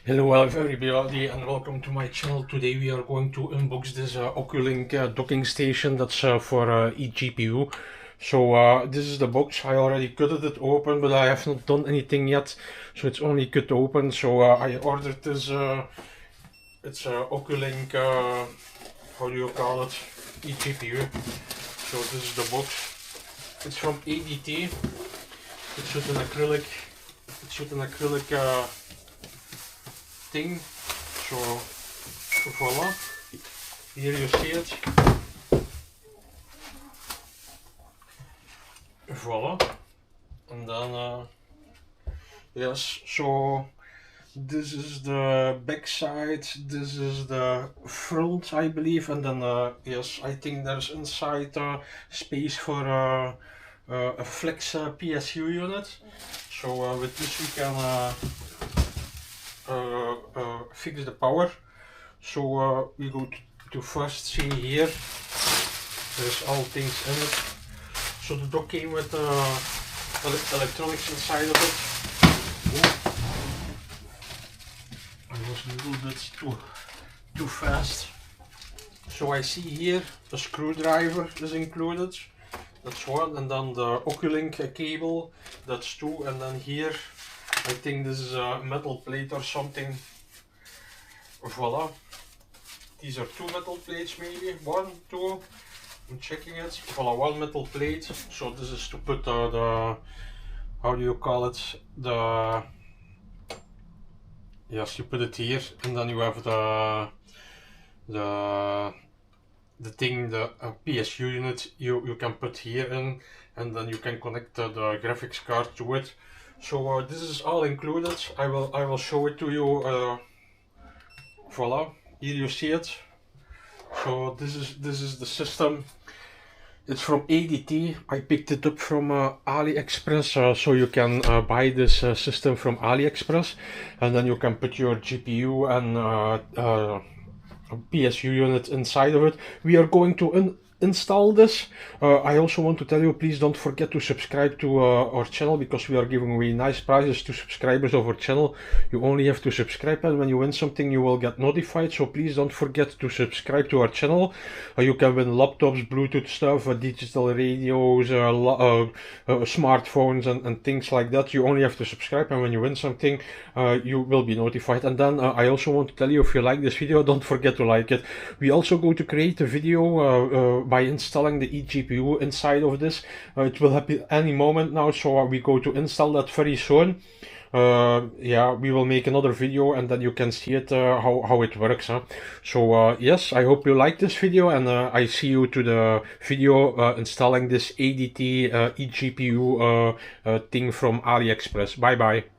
Hello everybody and welcome to my channel. Today we are going to unbox this Oculink docking station that's for eGPU. So this is the box. I already cut it open, but I have not done anything yet, so it's only cut open. So I ordered this, it's Oculink, how do you call it, eGPU. So this is the box. It's from ADT. It's with an acrylic, thing. So voila, here you see it. Voila, and then yes, so this is the back side, this is the front, I believe, and then yes, I think there's inside space for a flex PSU unit. So with this we can fix the power. So we go to first see here, there's all things in it. So the dock came with electronics inside of it. I was a little bit too fast. So I see here a screwdriver is included, that's one, and then the Oculink cable, that's two, and then here I think this is a metal plate or something. Voila. These are two metal plates, maybe. One, two. I'm checking it. Voila, one metal plate. So this is to put the how do you call it? Yes, you put it here, and then you have the thing, the PSU unit you can put here in, and then you can connect the graphics card to it. So this is all included. I will show it to you. Voila, here you see it. So this is the system. It's from ADT. I picked it up from AliExpress, so you can buy this system from AliExpress, and then you can put your GPU and PSU unit inside of it. We are going to install this. I also want to tell you, please don't forget to subscribe to our channel, because we are giving away nice prizes to subscribers of our channel. You only have to subscribe, and when you win something you will get notified, so please don't forget to subscribe to our channel. You can win laptops, Bluetooth stuff, digital radios, smartphones and things like that. You only have to subscribe, and when you win something you will be notified. And then I also want to tell you, if you like this video, don't forget to like it. We also go to create a video by installing the eGPU inside of this. It will happen any moment now, so we go to install that very soon. Yeah, we will make another video, and then you can see it, how it works. So yes, I hope you like this video, and I see you to the video installing this ADT eGPU thing from AliExpress. Bye bye.